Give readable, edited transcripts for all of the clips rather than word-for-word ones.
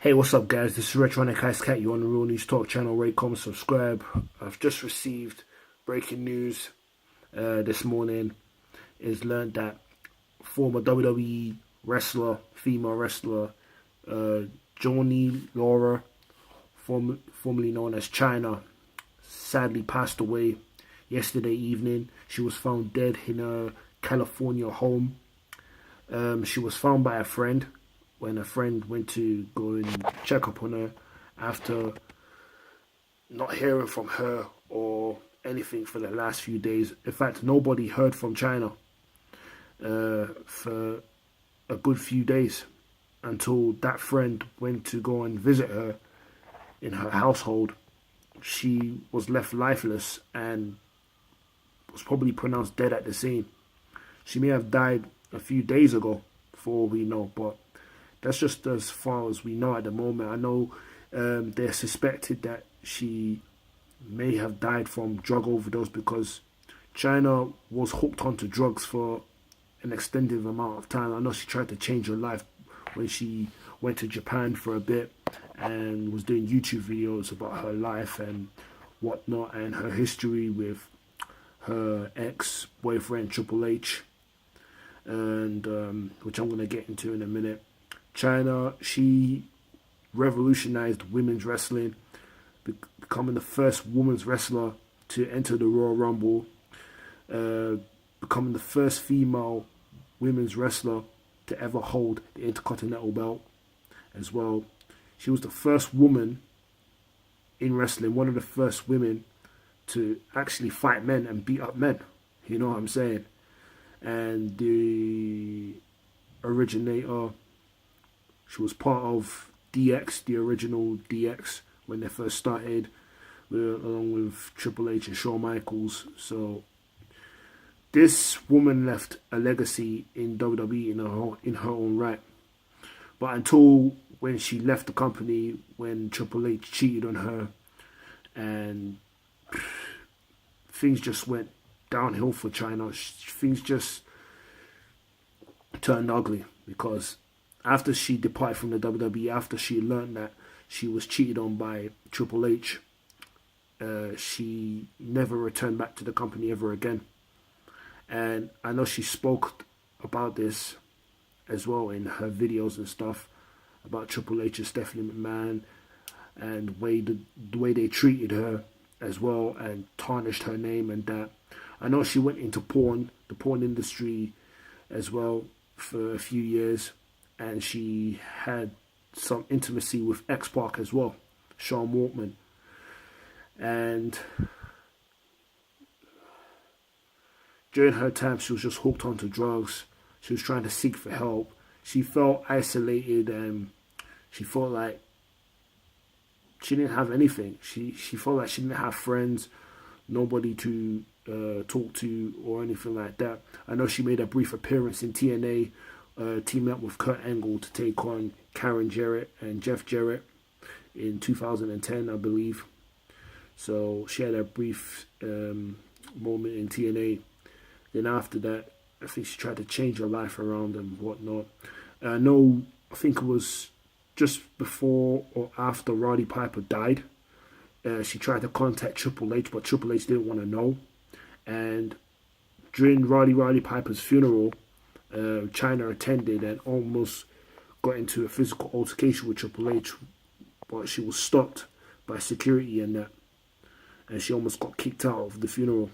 Hey, what's up, guys? This is Electronic Ice Cat. You on the Real News Talk channel. Rate, comment, subscribe. I've just received breaking news this morning. Is learned that former WWE wrestler, female wrestler, Joanie Laurer, formerly known as Chyna, sadly passed away yesterday evening. She was found dead in her California home. She was found by a friend when a friend went to go and check up on her after not hearing from her or anything for the last few days. In fact, nobody heard from Chyna for a good few days until that friend went to go and visit her in her household. She was left lifeless and was probably pronounced dead at the scene. She may have died a few days ago, for all we know, but that's just as far as we know at the moment. I know they're suspected that she may have died from drug overdose because Chyna was hooked onto drugs for an extended amount of time. I know she tried to change her life when she went to Japan for a bit and was doing YouTube videos about her life and whatnot and her history with her ex-boyfriend Triple H, and which I'm going to get into in a minute. Chyna, she revolutionized women's wrestling, becoming the first women's wrestler to enter the Royal Rumble, becoming the first female women's wrestler to ever hold the Intercontinental belt as well. She was the first woman in wrestling, one of the first women to actually fight men and beat up men. You know what I'm saying? And the originator, she was part of DX, the original DX, when they first started, along with Triple H and Shawn Michaels. So this woman left a legacy in WWE in her own right. But until when she left the company, when Triple H cheated on her, and things just went downhill for Chyna. Things just turned ugly because after she departed from the WWE, after she learned that she was cheated on by Triple H, she never returned back to the company ever again. And I know she spoke about this as well in her videos and stuff about Triple H and Stephanie McMahon and the way they treated her as well and tarnished her name and that. I know she went into the porn industry as well for a few years, and she had some intimacy with X-Pac as well, Sean Waltman. And during her time, she was just hooked onto drugs. She was trying to seek for help. She felt isolated and she felt like she didn't have anything. She felt like she didn't have friends, nobody to talk to or anything like that. I know she made a brief appearance in TNA, teaming up with Kurt Angle to take on Karen Jarrett and Jeff Jarrett in 2010, I believe. So she had a brief moment in TNA. Then after that, I think she tried to change her life around and whatnot. I think it was just before or after Roddy Piper died. She tried to contact Triple H, but Triple H didn't want to know. And during Roddy Piper's funeral, Chyna attended and almost got into a physical altercation with Triple H, but she was stopped by security and that, and she almost got kicked out of the funeral.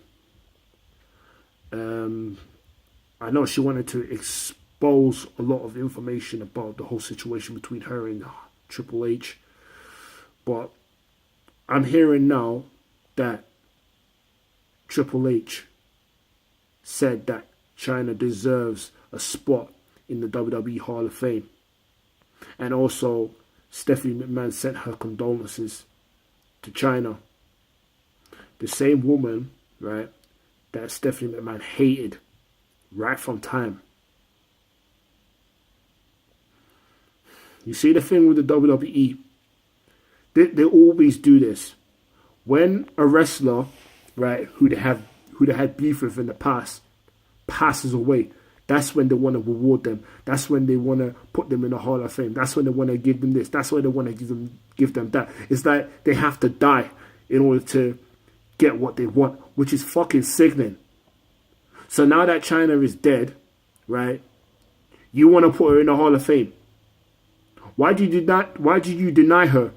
I know she wanted to expose a lot of information about the whole situation between her and Triple H, but I'm hearing now that Triple H said that Chyna deserves a spot in the WWE Hall of Fame. And also, Stephanie McMahon sent her condolences to Chyna. The same woman, right, that Stephanie McMahon hated right from time. You see the thing with the WWE? They always do this. When a wrestler, right, who they had beef with in the past, passes away, That's when they want to reward them. That's when they want to put them in the Hall of Fame. That's when they want to give them this. That's when they want to give them that. It's like they have to die in order to get what they want, which is fucking sickening. So now that Chyna is dead, right? You want to put her in the Hall of Fame. Why did you deny her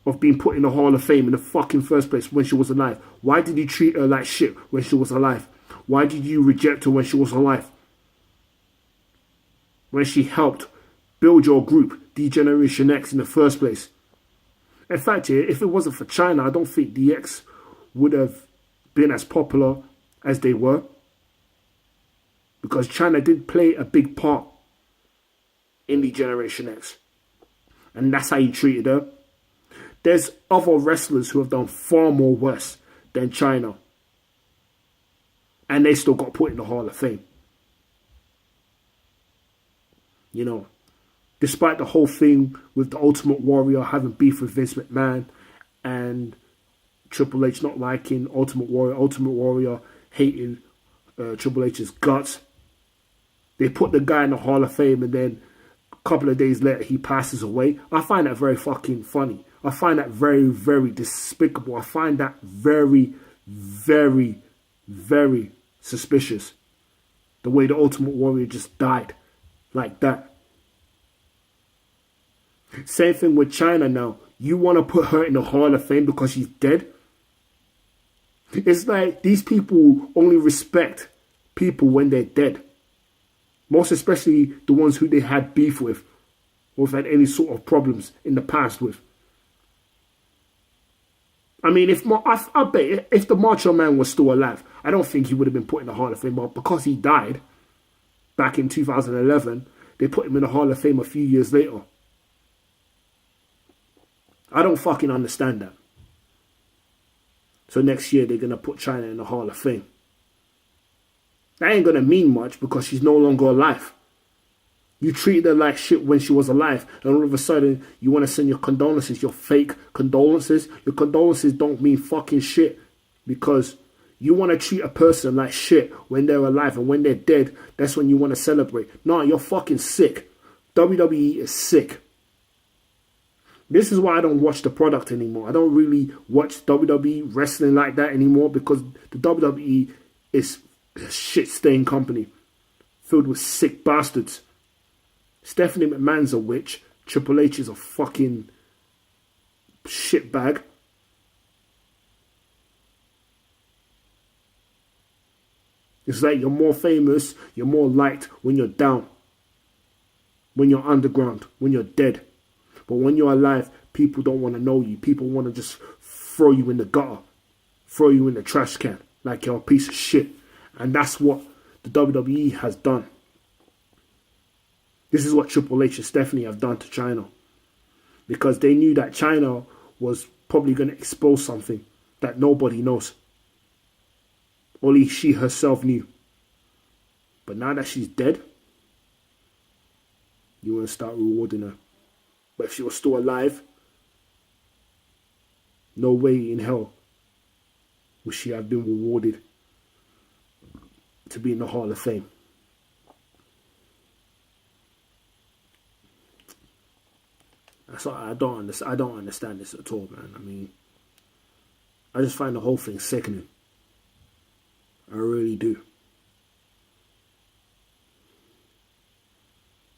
of being put in the Hall of Fame in the fucking first place when she was alive? Why did you treat her like shit when she was alive? Why did you reject her when she was alive? When she helped build your group, D-Generation X, in the first place. In fact, if it wasn't for Chyna, I don't think the X would have been as popular as they were. Because Chyna did play a big part in D-Generation X. And that's how you treated her. There's other wrestlers who have done far more worse than Chyna. And they still got put in the Hall of Fame. You know, despite the whole thing with the Ultimate Warrior having beef with Vince McMahon and Triple H not liking Ultimate Warrior hating Triple H's guts, they put the guy in the Hall of Fame and then a couple of days later he passes away. I find that very fucking funny. I find that very, very despicable. I find that very, very, very suspicious. The way the Ultimate Warrior just died like that. Same thing with Chyna now. You want to put her in the Hall of Fame because she's dead? It's like these people only respect people when they're dead. Most especially the ones who they had beef with or had any sort of problems in the past with. I mean, I bet if the Macho Man was still alive, I don't think he would have been put in the Hall of Fame. But because he died back in 2011, they put him in the Hall of Fame a few years later. I don't fucking understand that. So next year they're going to put Chyna in the Hall of Fame. That ain't going to mean much because she's no longer alive. You treated her like shit when she was alive, and all of a sudden you want to send your condolences, your fake condolences. Your condolences don't mean fucking shit because you want to treat a person like shit when they're alive, and when they're dead, that's when you want to celebrate. No, you're fucking sick. WWE is sick. This is why I don't watch the product anymore. I don't really watch WWE wrestling like that anymore because the WWE is a shit-stained company filled with sick bastards. Stephanie McMahon's a witch. Triple H is a fucking shitbag. It's like you're more famous, you're more liked when you're down, when you're underground, when you're dead. But when you're alive, people don't want to know you. People want to just throw you in the gutter, throw you in the trash can like you're a piece of shit. And that's what the WWE has done. This is what Triple H and Stephanie have done to Chyna. Because they knew that Chyna was probably going to expose something that nobody knows. Only she herself knew. But now that she's dead, you want to start rewarding her. But if she was still alive, no way in hell would she have been rewarded to be in the Hall of Fame. That's what I don't understand. I don't understand this at all, man. I mean, I just find the whole thing sickening. I really do.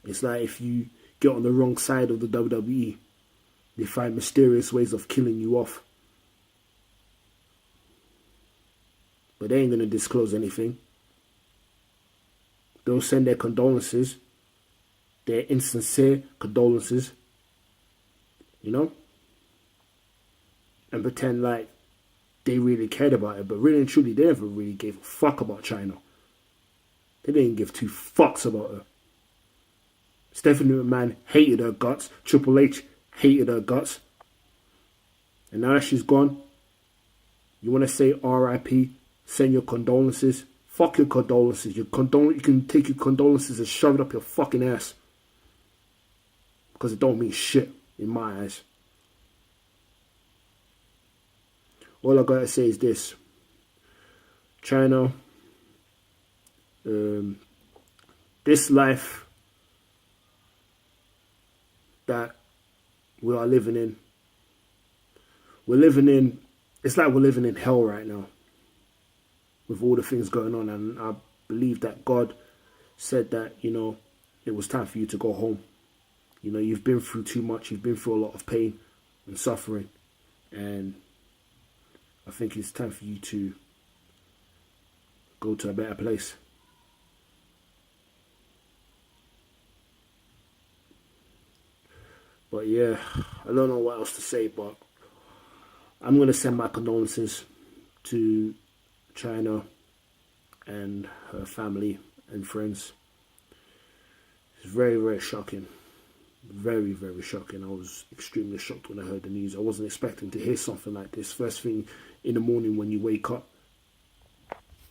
It's like if you get on the wrong side of the WWE, they find mysterious ways of killing you off. But they ain't going to disclose anything. They'll send their condolences, their insincere condolences, you know, and pretend like they really cared about it. But really and truly, they never really gave a fuck about Chyna. They didn't give two fucks about her. Stephanie McMahon hated her guts. Triple H hated her guts. And now that she's gone, you want to say R.I.P., send your condolences. Fuck your condolences. You can take your condolences and shove it up your fucking ass. Because it don't mean shit in my eyes. All I gotta say is this. Chyna, this life that we are living in, it's like we're living in hell right now with all the things going on. And I believe that God said that, it was time for you to go home. You've been through too much. You've been through a lot of pain and suffering. And I think it's time for you to go to a better place. But yeah, I don't know what else to say, but I'm going to send my condolences to Chyna and her family and friends. It's very, very shocking. Very, very shocking. I was extremely shocked when I heard the news. I wasn't expecting to hear something like this. First thing in the morning when you wake up,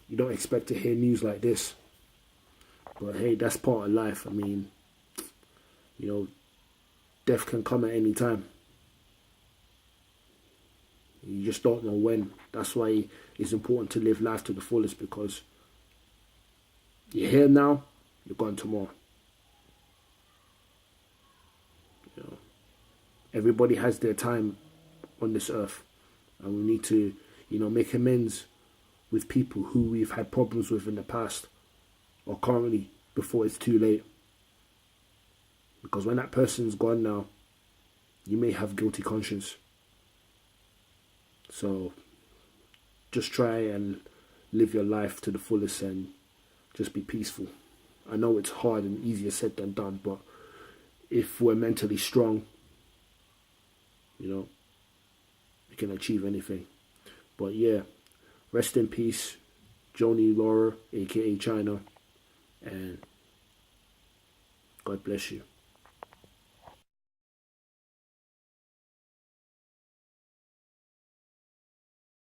you don't expect to hear news like this. But hey, that's part of life. I mean, death can come at any time. You just don't know when. That's why it's important to live life to the fullest, because you're here now, you're gone tomorrow. Everybody has their time on this earth, and we need to, make amends with people who we've had problems with in the past or currently before it's too late. Because when that person's gone now, you may have guilty conscience. So just try and live your life to the fullest and just be peaceful. I know it's hard and easier said than done, but if we're mentally strong, we can achieve anything. But yeah, rest in peace, Joanie Laurer, aka Chyna, and God bless you.